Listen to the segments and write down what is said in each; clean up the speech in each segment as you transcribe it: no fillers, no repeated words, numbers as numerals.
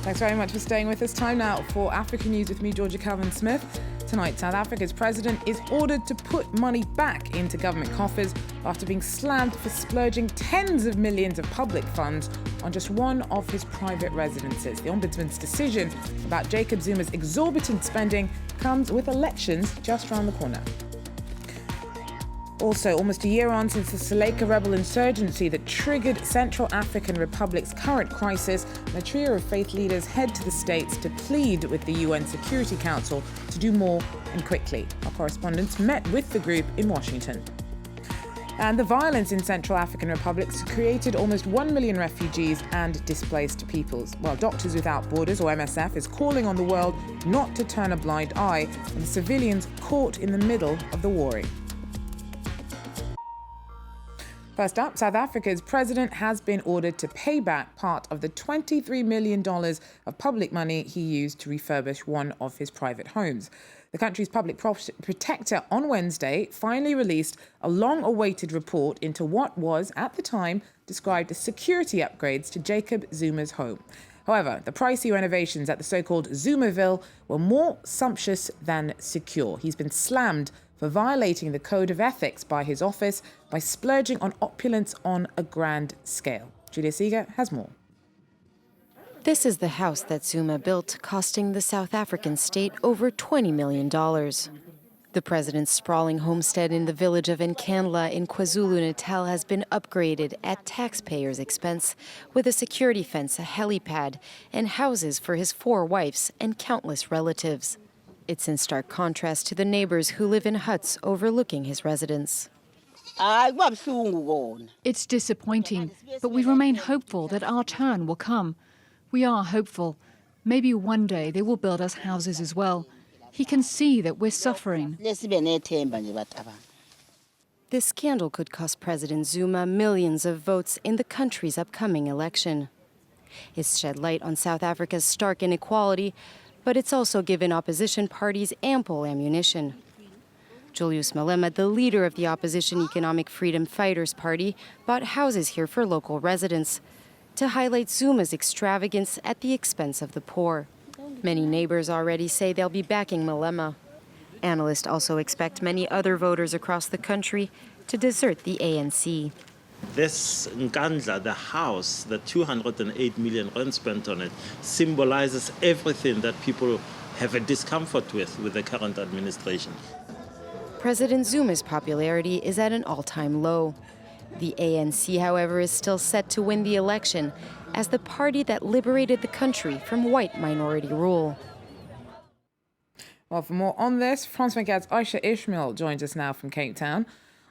Thanks very much for staying with us. Time now for Africa News with me, Georgia Calvin-Smith. Tonight, South Africa's president is ordered to put money back into government coffers after being slammed for splurging tens of millions of public funds on just one of his private residences. The ombudsman's decision about Jacob Zuma's exorbitant spending comes with elections just around the corner. Also, almost a year on since the Seleka rebel insurgency that triggered Central African Republic's current crisis, a trio of faith leaders head to the States to plead with the UN Security Council to do more and quickly. Our correspondents met with the group in Washington. And the violence in Central African republics created almost 1 million refugees and displaced peoples. Well, Doctors Without Borders, or MSF, is calling on the world not to turn a blind eye on the civilians caught in the middle of the warring. First up, South Africa's president has been ordered to pay back part of the $23 million of public money he used to refurbish one of his private homes. The country's public protector on Wednesday finally released a long-awaited report into what was, at the time, described as security upgrades to Jacob Zuma's home. However, the pricey renovations at the so-called Zumaville were more sumptuous than secure. He's been slammed for violating the code of ethics by his office by splurging on opulence on a grand scale. Julia Seeger has more. This is the house that Zuma built, costing the South African state over $20 million. The president's sprawling homestead in the village of Nkandla in KwaZulu-Natal has been upgraded at taxpayers' expense with a security fence, a helipad, and houses for his 4 wives and countless relatives. It's in stark contrast to the neighbors who live in huts overlooking his residence. It's disappointing, but we remain hopeful that our turn will come. We are hopeful. Maybe one day they will build us houses as well. He can see that we're suffering. This scandal could cost President Zuma millions of votes in the country's upcoming election. It's shed light on South Africa's stark inequality, but it's also given opposition parties ample ammunition. Julius Malema, the leader of the opposition Economic Freedom Fighters Party, bought houses here for local residents to highlight Zuma's extravagance at the expense of the poor. Many neighbors already say they'll be backing Malema. Analysts also expect many other voters across the country to desert the ANC. This Nkandla, the house, the 208 million rand spent on it, symbolizes everything that people have a discomfort with the current administration. President Zuma's popularity is at an all-time low. The ANC, however, is still set to win the election as the party that liberated the country from white minority rule. Well, for more on this, France 24's Aisha Ishmael joins us now from Cape Town.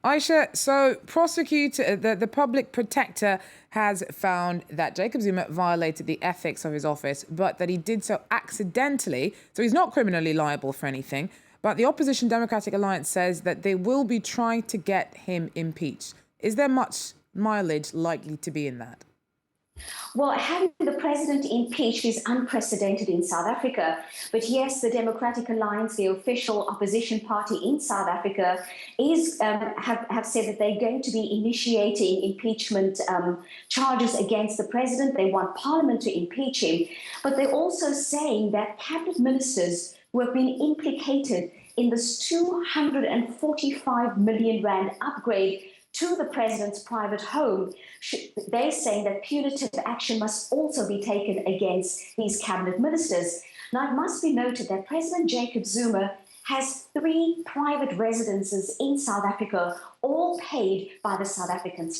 Aisha, so the public protector has found that Jacob Zuma violated the ethics of his office, but that he did so accidentally, so he's not criminally liable for anything. But the opposition Democratic Alliance says that they will be trying to get him impeached. Is there much mileage likely to be in that? Well, having the president impeached is unprecedented in South Africa. But yes, the Democratic Alliance, the official opposition party in South Africa, have said that they're going to be initiating impeachment charges against the president. They want Parliament to impeach him. But they're also saying that cabinet ministers who have been implicated in this 245 million rand upgrade to the president's private home, they're saying that punitive action must also be taken against these cabinet ministers. Now, it must be noted that President Jacob Zuma has 3 private residences in South Africa, all paid by the South African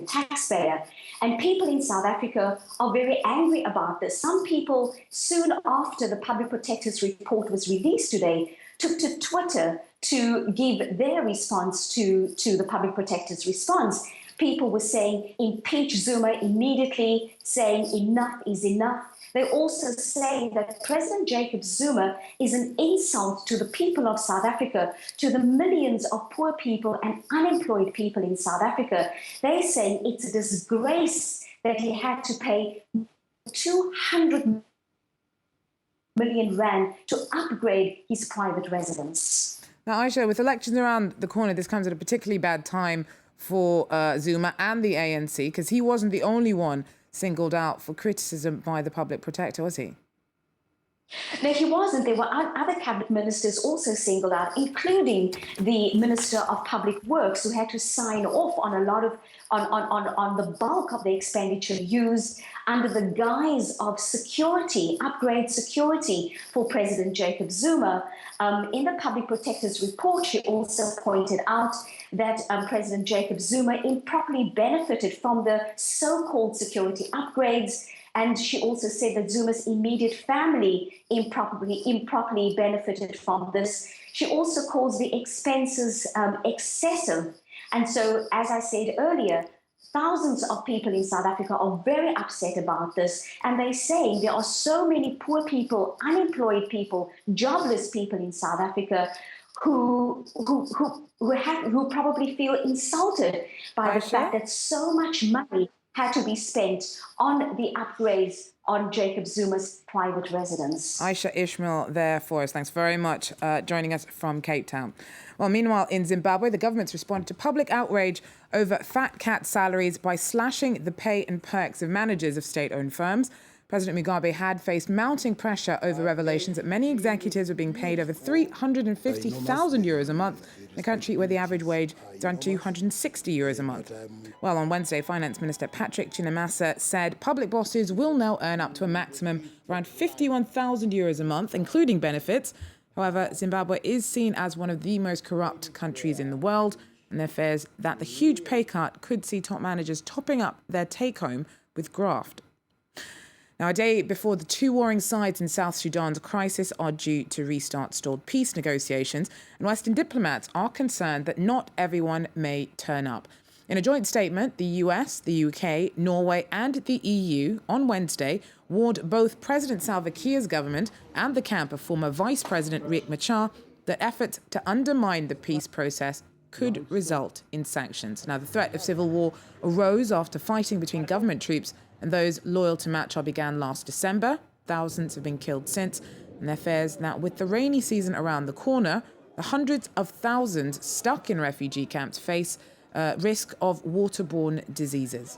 taxpayer. And people in South Africa are very angry about this. Some people, soon after the public protector's report was released today, took to Twitter to give their response to the public protector's response. People were saying, impeach Zuma immediately, saying enough is enough. They're also saying that President Jacob Zuma is an insult to the people of South Africa, to the millions of poor people and unemployed people in South Africa. They're saying it's a disgrace that he had to pay 200 million rand to upgrade his private residence. Now, Aisha, with elections around the corner, this comes at a particularly bad time for Zuma and the ANC, because he wasn't the only one singled out for criticism by the public protector, was he? No, he wasn't. There were other cabinet ministers also singled out, including the Minister of Public Works, who had to sign off on a lot of on the bulk of the expenditure used under the guise of security, upgrade security for President Jacob Zuma. In the Public Protector's report, she also pointed out that President Jacob Zuma improperly benefited from the so-called security upgrades. And she also said that Zuma's immediate family improperly benefited from this. She also calls the expenses excessive. And so, as I said earlier, thousands of people in South Africa are very upset about this. And they're saying there are so many poor people, unemployed people, jobless people in South Africa who probably feel insulted by the fact that so much money had to be spent on the upgrades on Jacob Zuma's private residence. Aisha Ishmael there for us. Thanks very much joining us from Cape Town. Well, meanwhile, in Zimbabwe, the government's responded to public outrage over fat cat salaries by slashing the pay and perks of managers of state-owned firms. President Mugabe had faced mounting pressure over revelations that many executives were being paid over 350,000 euros a month in a country where the average wage is around 260 euros a month. Well, on Wednesday, Finance Minister Patrick Chinamasa said public bosses will now earn up to a maximum around 51,000 euros a month, including benefits. However, Zimbabwe is seen as one of the most corrupt countries in the world, and there fears that the huge pay cut could see top managers topping up their take-home with graft. Now, a day before the two warring sides in South Sudan's crisis are due to restart stalled peace negotiations, and Western diplomats are concerned that not everyone may turn up. In a joint statement, the US, the UK, Norway and the EU on Wednesday warned both President Salva Kiir's government and the camp of former Vice President Riek Machar that efforts to undermine the peace process could result in sanctions. Now, the threat of civil war arose after fighting between government troops and those loyal to Machar began last December. Thousands have been killed since, and there fears that with the rainy season around the corner, the hundreds of thousands stuck in refugee camps face risk of waterborne diseases.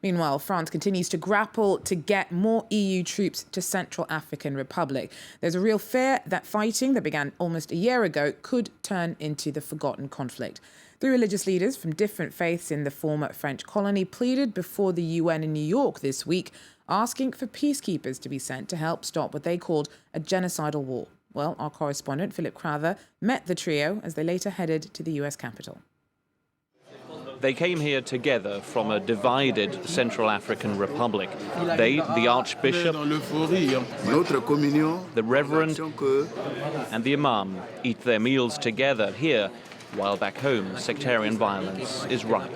Meanwhile, France continues to grapple to get more EU troops to Central African Republic. There's a real fear that fighting that began almost a year ago could turn into the forgotten conflict. Three religious leaders from different faiths in the former French colony pleaded before the UN in New York this week, asking for peacekeepers to be sent to help stop what they called a genocidal war. Well, our correspondent, Philip Crowther, met the trio as they later headed to the US Capitol. They came here together from a divided Central African Republic. They, the Archbishop, the Reverend, and the Imam eat their meals together here, while back home sectarian violence is rife.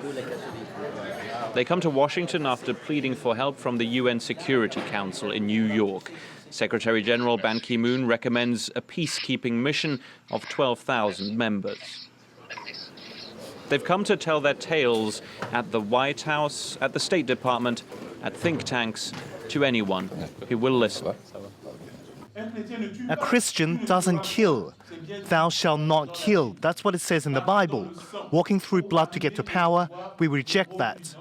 They come to Washington after pleading for help from the UN Security Council in New York. Secretary General Ban Ki-moon recommends a peacekeeping mission of 12,000 members. They've come to tell their tales at the White House, at the State Department, at think tanks, to anyone who will listen. A Christian doesn't kill. Thou shalt not kill. That's what it says in the Bible. Walking through blood to get to power, we reject that.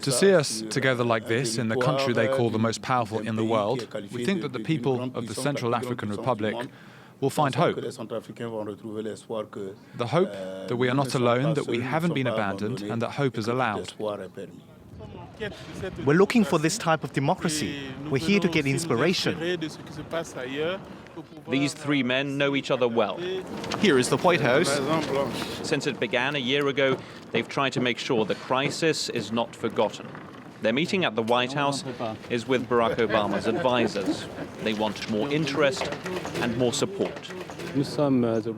To see us together like this in the country they call the most powerful in the world, we think that the people of the Central African Republic will find hope. The hope that we are not alone, that we haven't been abandoned, and that hope is allowed. We're looking for this type of democracy. We're here to get inspiration. These three men know each other well. Here is the White House. Since it began a year ago, they've tried to make sure the crisis is not forgotten. Their meeting at the White House is with Barack Obama's advisors. They want more interest and more support.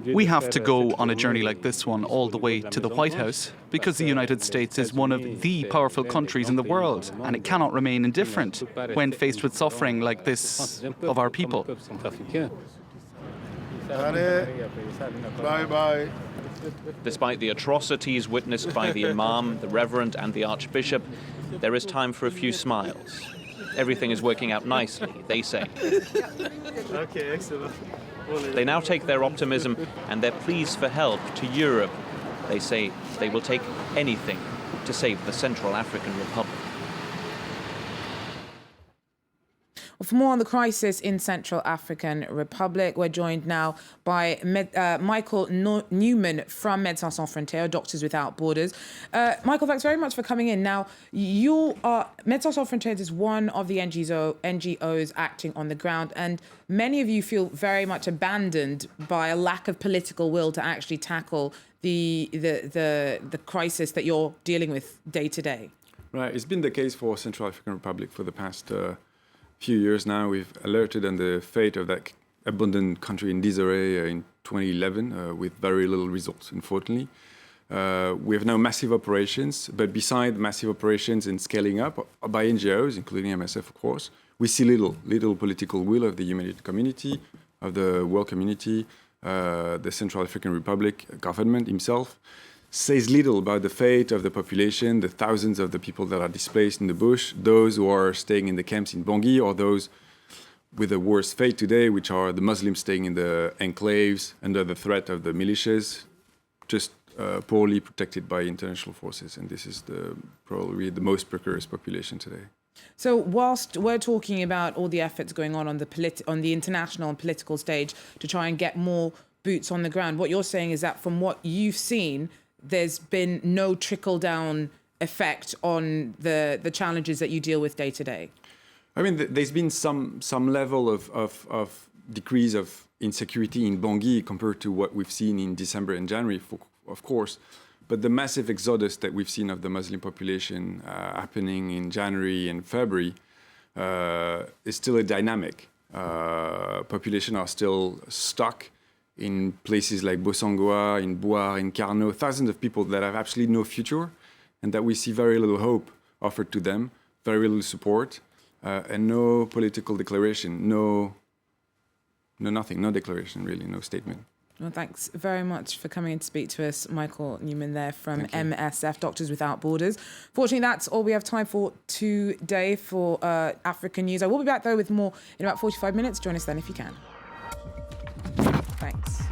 We have to go on a journey like this one all the way to the White House because the United States is one of the powerful countries in the world, and it cannot remain indifferent when faced with suffering like this of our people. Bye-bye. Despite the atrocities witnessed by the Imam, the Reverend and the Archbishop, there is time for a few smiles. Everything is working out nicely, they say. Okay, excellent. They now take their optimism and their pleas for help to Europe. They say they will take anything to save the Central African Republic. Well, for more on the crisis in Central African Republic, we're joined now by Michael Newman from Médecins Sans Frontières, Doctors Without Borders. Michael, thanks very much for coming in. Now, Médecins Sans Frontières is one of the NGOs acting on the ground, and many of you feel very much abandoned by a lack of political will to actually tackle the crisis that you're dealing with day to day. Right, it's been the case for Central African Republic for the past few years now. We've alerted on the fate of that abundant country in disarray in 2011 with very little results, unfortunately. We have now massive operations, but beside massive operations and scaling up by NGOs, including MSF, of course, we see little political will of the humanitarian community, of the world community. The Central African Republic government himself says little about the fate of the population, the thousands of the people that are displaced in the bush, those who are staying in the camps in Bangui, or those with the worst fate today, which are the Muslims staying in the enclaves under the threat of the militias, just poorly protected by international forces. And this is probably the most precarious population today. So whilst we're talking about all the efforts going on the international and political stage to try and get more boots on the ground, what you're saying is that from what you've seen, there's been no trickle-down effect on the challenges that you deal with day to day. I mean, there's been some level of decrease of insecurity in Bangui compared to what we've seen in December and January, of course. But the massive exodus that we've seen of the Muslim population happening in January and February is still a dynamic. Population are still stuck in places like Bossangoa, in Bouar, in Carnot, thousands of people that have absolutely no future and that we see very little hope offered to them, very little support, and no political declaration, nothing, no declaration really, no statement. Well, thanks very much for coming in to speak to us, Michael Newman there from MSF, Doctors Without Borders. Fortunately, that's all we have time for today for African News. I will be back, though, with more in about 45 minutes. Join us then if you can. Thanks.